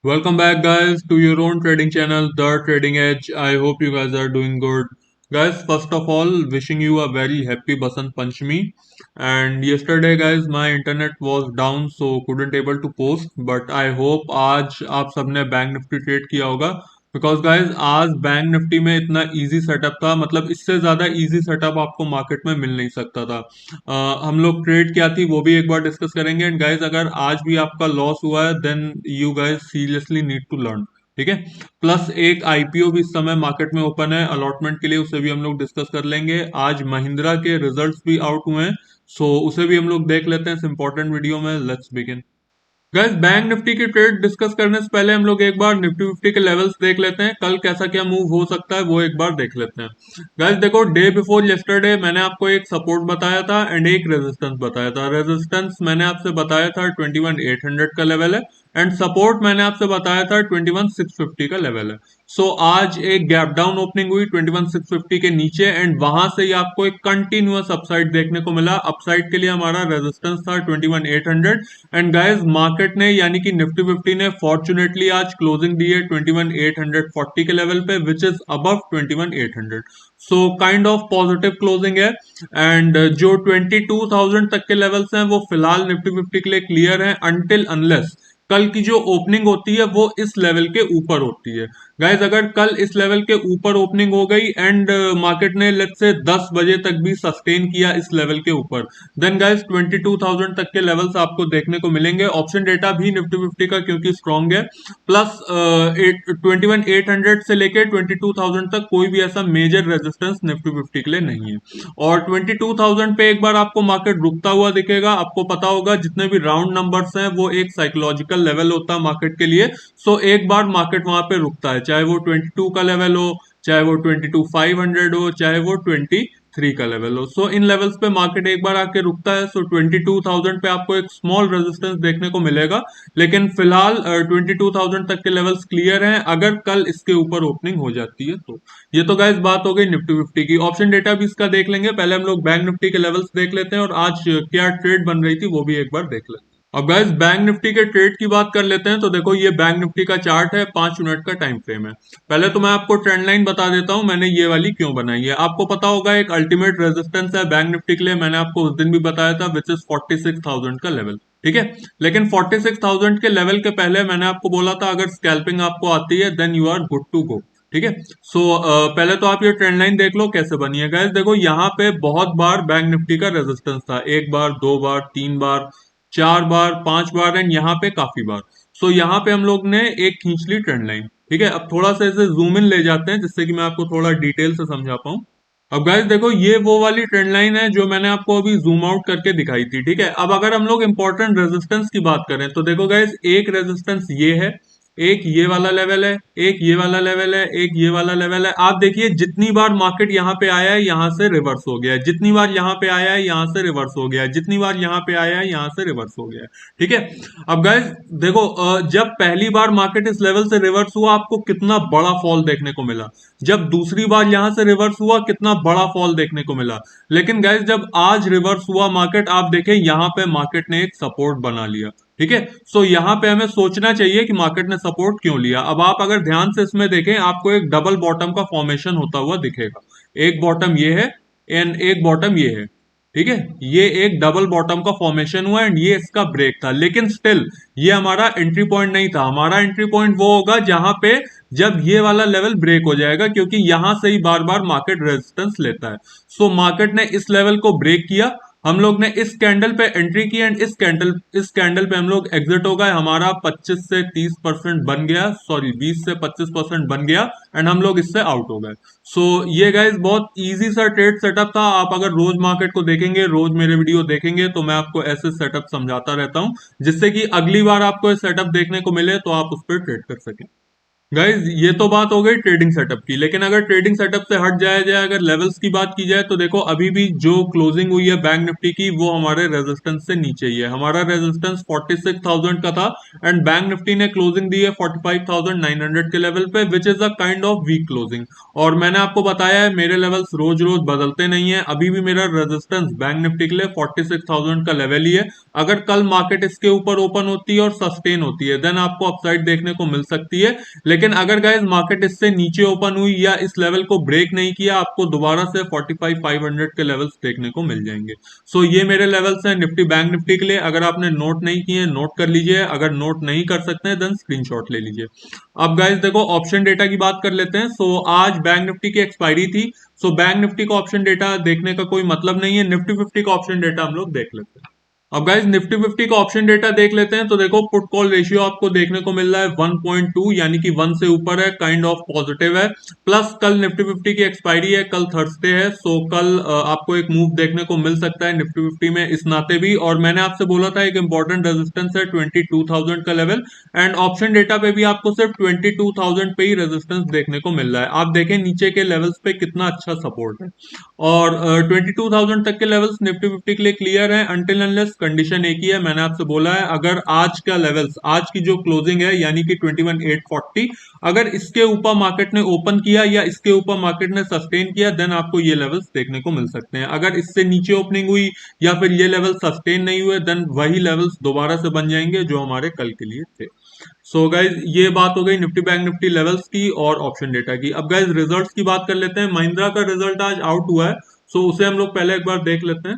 Welcome back, guys, to your own trading channel, The Trading Edge. I hope you guys are doing good. Guys, first of all, wishing you a very happy Basant Panchami. And yesterday, guys, my internet was down, so couldn't able to post. But I hope आज आप सबने bank Nifty trade किया होगा. Because guys आज bank Nifty में इतना easy setup था, मतलब इससे ज्यादा इजी सेटअप आपको मार्केट में मिल नहीं सकता था. हम लोग ट्रेड क्या थी वो भी एक बार डिस्कस करेंगे. एंड गाइज अगर आज भी आपका लॉस हुआ है then you guys seriously need to learn. ठीक है. प्लस एक आईपीओ भी इस समय मार्केट में ओपन है अलॉटमेंट के लिए, उसे भी हम लोग डिस्कस कर लेंगे. आज महिंद्रा के रिजल्ट्स भी आउट हुए हैं, सो उसे भी हम लोग देख लेते हैं इस इंपॉर्टेंट वीडियो में. Let's begin. Guys, bank Nifty की ट्रेड डिस्कस करने से पहले हम लोग एक बार निफ्टी फिफ्टी के लेवल्स देख लेते हैं. कल कैसा क्या मूव हो सकता है वो एक बार देख लेते हैं. गाइस देखो, डे बिफोर यस्टरडे मैंने आपको एक सपोर्ट बताया था एंड एक रेजिस्टेंस बताया था. रेजिस्टेंस मैंने आपसे बताया था 21,800 का लेवल है एंड सपोर्ट मैंने आपसे बताया था 21,650 का लेवल है. सो आज एक गैप डाउन ओपनिंग हुई 21,650 के नीचे एंड वहां से ही आपको एक कंटिन्यूअस अपसाइड देखने को मिला. अपसाइड के लिए हमारा रेजिस्टेंस था 21,800 एंड गाइस मार्केट ने यानी कि निफ्टी फिफ्टी ने फॉर्चुनेटली आज क्लोजिंग दी है 21,840 के लेवल पे which is above 21,800. So kind of positive closing है. एंड जो 22,000 तक के लेवल्स हैं वो फिलहाल निफ्टी फिफ्टी के लिए क्लियर है अनटिल अनलेस कल की जो ओपनिंग होती है वो इस लेवल के ऊपर होती है. गाइज अगर कल इस लेवल के ऊपर ओपनिंग हो गई एंड मार्केट ने लेट्स से 10 बजे तक भी सस्टेन किया इस लेवल के ऊपर, देन गाइज 22,000 तक के लेवल्स आपको देखने को मिलेंगे. ऑप्शन डेटा भी निफ्टी फिफ्टी का क्योंकि स्ट्रांग है. प्लस 21,800 से लेके 22,000 तक कोई भी ऐसा मेजर रेजिस्टेंस निफ्टी फिफ्टी के लिए नहीं है. और 22,000 पे एक बार आपको मार्केट रुकता हुआ दिखेगा. आपको पता होगा जितने भी राउंड नंबर्स हैं वो एक साइकोलॉजिकल लेवल होता है मार्केट के लिए. सो एक बार मार्केट वहां पे रुकता है, चाहे वो 22 का लेवल हो, चाहे वो 22,500 हो, चाहे वो 23 का लेवल हो. सो इन लेवल्स पे मार्केट एक बार आके रुकता है. सो 22,000 पे आपको एक स्मॉल रेजिस्टेंस देखने को मिलेगा. लेकिन फिलहाल 22,000 तक के लेवल्स क्लियर हैं अगर कल इसके ऊपर ओपनिंग हो जाती है तो. ये तो गाइस बात हो गई निफ्टी फिफ्टी की. ऑप्शन डेटा भी इसका देख लेंगे. पहले हम लोग बैंक निफ्टी के लेवल्स देख लेते हैं और आज क्या ट्रेड बन रही थी वो भी एक बार देख लेते हैं. अब गाइस बैंक निफ्टी के ट्रेड की बात कर लेते हैं. तो देखो, ये बैंक निफ्टी का चार्ट है, 5 मिनट का टाइम फ्रेम है. पहले तो मैं आपको ट्रेंड लाइन बता देता हूं मैंने ये वाली क्यों बनाई है. आपको पता होगा एक अल्टीमेट रेजिस्टेंस है बैंक निफ्टी के लिए, मैंने आपको उस दिन भी बताया था विच इज 46,000 का लेवल. ठीक है. लेकिन 46,000 के लेवल के पहले मैंने आपको बोला था अगर स्कैल्पिंग आपको आती है then you are good to go. ठीक है. सो पहले तो आप ये ट्रेंड लाइन देख लो कैसे बनी है. गाइस देखो, यहाँ पे बहुत बार बैंक निफ्टी का रेजिस्टेंस था, एक बार, दो बार, तीन बार, चार बार, पांच बार एंड यहाँ पे काफी बार. सो यहाँ पे हम लोग ने एक खींच ली ट्रेंड लाइन. ठीक है. अब थोड़ा सा इसे जूम इन ले जाते हैं जिससे कि मैं आपको थोड़ा डिटेल से समझा पाऊँ. अब गाइस देखो, ये वो वाली ट्रेंड लाइन है जो मैंने आपको अभी जूम आउट करके दिखाई थी. ठीक है. अब अगर हम लोग इंपॉर्टेंट रेजिस्टेंस की बात करें तो देखो गाइस, एक रेजिस्टेंस ये है, एक ये वाला लेवल है, एक ये वाला लेवल है, एक ये वाला लेवल है. आप देखिए जितनी बार मार्केट यहाँ पे आया है यहाँ से रिवर्स हो गया है, जितनी बार यहाँ पे आया है यहाँ से रिवर्स हो गया है, जितनी बार यहाँ पे आया है यहाँ से रिवर्स हो गया है. ठीक है. अब गाइस देखो, जब पहली बार मार्केट इस लेवल से रिवर्स हुआ आपको कितना बड़ा फॉल देखने को मिला. जब दूसरी बार यहां से रिवर्स हुआ कितना बड़ा फॉल देखने को मिला. लेकिन गाइस जब आज रिवर्स हुआ मार्केट, आप देखें यहां पे मार्केट ने एक सपोर्ट बना लिया. ठीक है. सो यहाँ पे हमें सोचना चाहिए कि मार्केट ने सपोर्ट क्यों लिया. अब आप अगर ध्यान से इसमें देखें आपको एक डबल बॉटम का फॉर्मेशन होता हुआ दिखेगा. एक बॉटम ये है एंड एक बॉटम ये है. ठीक है. ये एक डबल बॉटम का फॉर्मेशन हुआ एंड ये इसका ब्रेक था. लेकिन स्टिल ये हमारा एंट्री पॉइंट नहीं था. हमारा एंट्री पॉइंट वो होगा जहां पे जब ये वाला लेवल ब्रेक हो जाएगा, क्योंकि यहां से ही बार बार मार्केट रेजिस्टेंस लेता है. सो मार्केट ने इस लेवल को ब्रेक किया, हम लोग ने इस कैंडल पे एंट्री की एंड इस कैंडल पे हम लोग एग्जिट हो गए. हमारा 25 से 30% बन गया, सॉरी 20 से 25% बन गया एंड हम लोग इससे आउट हो गए. सो ये गाइस बहुत इजी सा ट्रेड सेटअप था. आप अगर रोज मार्केट को देखेंगे, रोज मेरे वीडियो देखेंगे तो मैं आपको ऐसे सेटअप समझाता रहता हूं जिससे कि अगली बार आपको ये सेटअप देखने को मिले तो आप उस पर ट्रेड कर सकें. गाइज ये तो बात हो गई ट्रेडिंग सेटअप की, लेकिन अगर ट्रेडिंग सेटअप से हट जाया जाए, अगर लेवल्स की बात की जाए, तो देखो अभी भी जो क्लोजिंग हुई है बैंक निफ्टी की वो हमारे रेजिस्टेंस से नीचे ही है। हमारा रेजिस्टेंस 46,000 का था एंड बैंक निफ्टी ने क्लोजिंग दी है 45,900 के लेवल पे, which is a kind of weak closing. और मैंने आपको बताया है मेरे लेवल्स रोज रोज बदलते नहीं है, अभी भी मेरा रेजिस्टेंस बैंक निफ्टी के लिए 46,000 का लेवल ही है। अगर कल मार्केट इसके ऊपर ओपन होती है और सस्टेन होती है देन आपको अपसाइड देखने को मिल सकती है, लेकिन अगर गाइज मार्केट इससे नीचे ओपन हुई या इस लेवल को ब्रेक नहीं किया, आपको दोबारा से 45,500 के लेवल्स देखने को मिल जाएंगे। सो ये मेरे लेवल्स हैं निफ्टी बैंक निफ्टी के लिए। अगर आपने नोट नहीं किए नोट कर लीजिए, अगर नोट नहीं कर सकते हैं देन स्क्रीनशॉट ले लीजिए। अब गाइज देखो ऑप्शन डेटा की बात कर लेते हैं। सो आज बैंक निफ्टी की एक्सपायरी थी, सो बैंक निफ्टी का ऑप्शन डेटा देखने का कोई मतलब नहीं है, निफ्टी फिफ्टी का ऑप्शन डेटा हम लोग देख लेते हैं। अब गाइज निफ्टी फिफ्टी का ऑप्शन डेटा देख लेते हैं, तो देखो पुट कॉल रेशियो आपको देखने को मिल रहा है 1.2, यानी कि 1 से ऊपर है, काइंड ऑफ पॉजिटिव है। प्लस कल निफ्टी फिफ्टी की एक्सपायरी है, कल थर्सडे है, सो कल आपको एक मूव देखने को मिल सकता है निफ्टी फिफ्टी में इस नाते भी। और मैंने आपसे बोला था एक इंपॉर्टेंट रेजिस्टेंस है 22,000 का लेवल, एंड ऑप्शन डेटा पे भी आपको सिर्फ 22,000 पे ही रेजिस्टेंस देखने को मिल रहा है। आप देखें नीचे के लेवल्स पे कितना अच्छा सपोर्ट है, और 22,000 तक के लेवल्स निफ्टी फिफ्टी के लिए क्लियर है अनटिल अनलेस कंडीशन एक ही है, मैंने आपसे बोला है अगर आज का लेवल्स आज की जो क्लोजिंग है यानी कि 21,840, अगर इसके ऊपर मार्केट ने ओपन किया या इसके ऊपर मार्केट ने सस्टेन किया देन आपको ये लेवल्स देखने को मिल सकते हैं। अगर इससे नीचे ओपनिंग हुई या फिर ये लेवल सस्टेन नहीं हुए देन वही लेवल्स दोबारा से बन जाएंगे जो हमारे कल के लिए थे। सो गाइज ये बात हो गई निफ्टी बैंक निफ्टी लेवल्स की और ऑप्शन डेटा की। अब गाइज रिजल्ट्स की बात कर लेते हैं। महिंद्रा का रिजल्ट आज आउट हुआ है, सो उसे हम लोग पहले एक बार देख लेते हैं।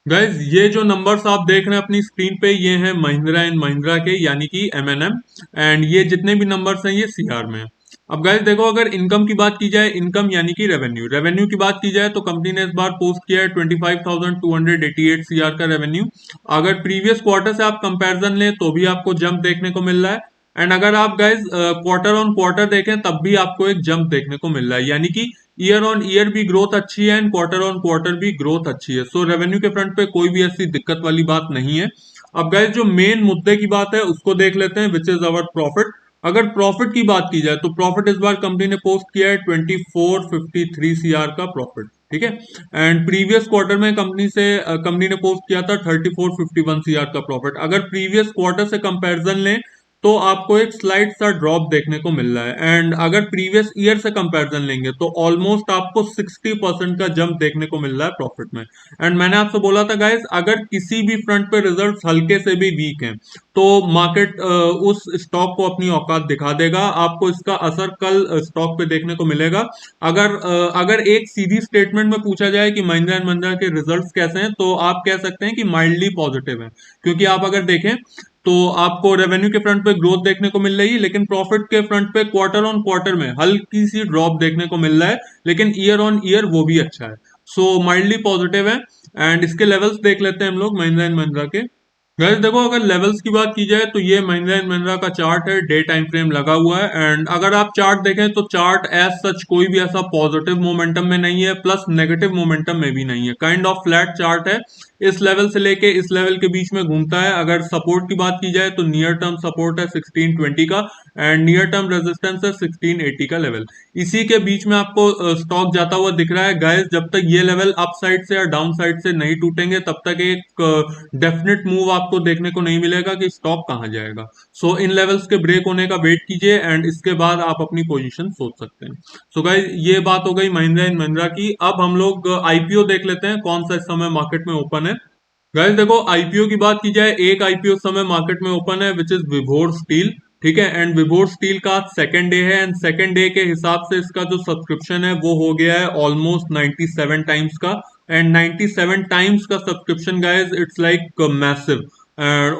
गाइज ये जो नंबर्स आप देख रहे हैं अपनी स्क्रीन पे ये हैं महिंद्रा एंड महिंद्रा के, यानी कि एमएनएम, एंड ये जितने भी नंबर्स हैं ये सीआर में हैं। अब गाइज देखो अगर इनकम की बात की जाए, इनकम यानी कि रेवेन्यू, रेवेन्यू की बात की जाए तो कंपनी ने इस बार पोस्ट किया है 25,288 सीआर का रेवेन्यू। अगर प्रीवियस क्वार्टर से आप कंपैरिजन लें तो भी आपको जंप देखने को मिल रहा है, एंड अगर आप गाइज क्वार्टर ऑन क्वार्टर देखें तब भी आपको एक जंप देखने को मिल रहा है, यानी कि ईयर ऑन ईयर भी ग्रोथ अच्छी है एंड क्वार्टर ऑन क्वार्टर भी ग्रोथ अच्छी है। सो रेवेन्यू के फ्रंट पे कोई भी ऐसी दिक्कत वाली बात नहीं है। अब गाइस जो मेन मुद्दे की बात है उसको देख लेते हैं, विच इज अवर प्रॉफिट। अगर प्रॉफिट की बात की जाए तो प्रॉफिट इस बार कंपनी ने पोस्ट किया है 2453 सीआर का प्रॉफिट, ठीक है। एंड प्रीवियस क्वार्टर में कंपनी ने पोस्ट किया था 3451 सीआर का प्रॉफिट। अगर प्रीवियस क्वार्टर से कंपैरिजन लें तो आपको एक स्लाइड सा ड्रॉप देखने को मिल रहा है, एंड अगर प्रीवियस ईयर से कंपैरिजन लेंगे तो ऑलमोस्ट आपको 60% का जंप देखने को मिल रहा है प्रॉफिट में। एंड मैंने आपसे बोला था गाइस अगर किसी भी फ्रंट पे रिजल्ट्स हल्के से भी वीक हैं तो मार्केट उस स्टॉक को अपनी औकात दिखा देगा, आपको इसका असर कल स्टॉक पे देखने को मिलेगा। अगर एक सीधी स्टेटमेंट में पूछा जाए कि महिंद्रा एंड महिंद्रा के रिजल्ट्स कैसे हैं तो आप कह सकते हैं कि माइल्डली पॉजिटिव है, क्योंकि आप अगर देखें तो आपको रेवेन्यू के फ्रंट पे ग्रोथ देखने को मिल रही है, लेकिन प्रॉफिट के फ्रंट पे क्वार्टर ऑन क्वार्टर में हल्की सी ड्रॉप देखने को मिल रहा है, लेकिन ईयर ऑन ईयर वो भी अच्छा है। सो माइल्डली पॉजिटिव है, एंड इसके लेवल्स देख लेते हैं हम लोग महिंद्रा एंड महिंद्रा के। गाइस देखो अगर लेवल्स की बात की जाए तो ये महिंद्रा एंड महिंद्रा का चार्ट है, डे टाइम फ्रेम लगा हुआ है, एंड अगर आप चार्ट देखें तो चार्ट एज सच कोई भी ऐसा पॉजिटिव मोमेंटम में नहीं है प्लस नेगेटिव मोमेंटम में भी नहीं है, काइंड ऑफ फ्लैट चार्ट है। इस लेवल से लेके इस लेवल के बीच में घूमता है। अगर सपोर्ट की बात की जाए तो नियर टर्म सपोर्ट है 1620 का एंड नियर टर्म रेजिस्टेंस है 1680 का लेवल। इसी के बीच में आपको स्टॉक जाता हुआ दिख रहा है। गाइस जब तक ये लेवल अप साइड से या डाउन साइड से नहीं टूटेंगे तब तक एक डेफिनेट मूव आपको देखने को नहीं मिलेगा कि स्टॉक कहां जाएगा। सो इन लेवल्स के ब्रेक होने का वेट कीजिए एंड इसके बाद आप अपनी पोजीशन सोच सकते हैं। सो गाइस ये बात हो गई महिंद्रा एंड महिंद्रा की। अब हम लोग आईपीओ देख लेते हैं कौन सा इस समय मार्केट में ओपन है। गाइस देखो आईपीओ की बात की जाए, एक आईपीओ इस समय मार्केट में ओपन है विच इज विभोर स्टील, ठीक है। एंड विभोर स्टील का सेकंड डे है, एंड सेकंड डे के हिसाब से इसका जो सब्सक्रिप्शन है वो हो गया है ऑलमोस्ट 97 टाइम्स का, एंड 97 टाइम्स का subscription guys it's like massive.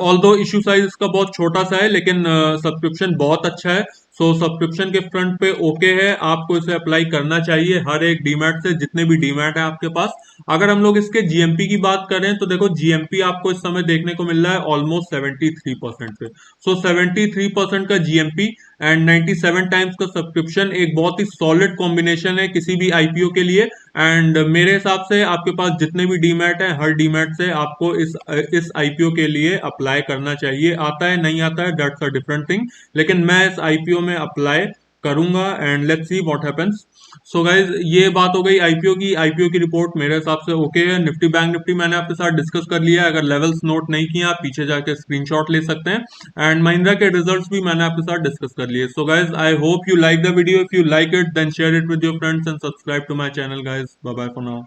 Although issue size इसका बहुत छोटा सा है लेकिन सब्सक्रिप्शन बहुत अच्छा है। सो सब्सक्रिप्शन के फ्रंट पे ओके है, आपको इसे अप्लाई करना चाहिए हर एक डीमैट से, जितने भी डीमैट है आपके पास। अगर हम लोग इसके जीएमपी की बात करें तो देखो जीएमपी आपको इस समय देखने को मिल रहा है ऑलमोस्ट 73% पे। सो 73% का जीएमपी एंड 97 टाइम्स का सब्सक्रिप्शन एक बहुत ही सॉलिड कॉम्बिनेशन है किसी भी आईपीओ के लिए। एंड मेरे हिसाब से आपके पास जितने भी डीमैट है हर डीमैट से आपको इस आईपीओ के लिए अप्लाई करना चाहिए। आता है नहीं आता है दैट्स अ डिफरेंट थिंग, लेकिन मैं इस आईपीओ में अप्लाई करूंगा and let's see what happens. So guys ये बात हो गई आईपीओ की। आईपीओ की रिपोर्ट मेरे हिसाब से ओके है। निफ्टी बैंक निफ्टी मैंने आपके साथ डिस्कस कर लिया है। अगर लेवल्स नोट नहीं किए आप पीछे जाके स्क्रीनशॉट ले सकते हैं एंड महिंद्रा के रिजल्ट्स भी मैंने आपके साथ डिस्कस कर लिए। So guys I hope you like the video. If you like it then share it with your friends and subscribe to my channel guys. Bye bye for now.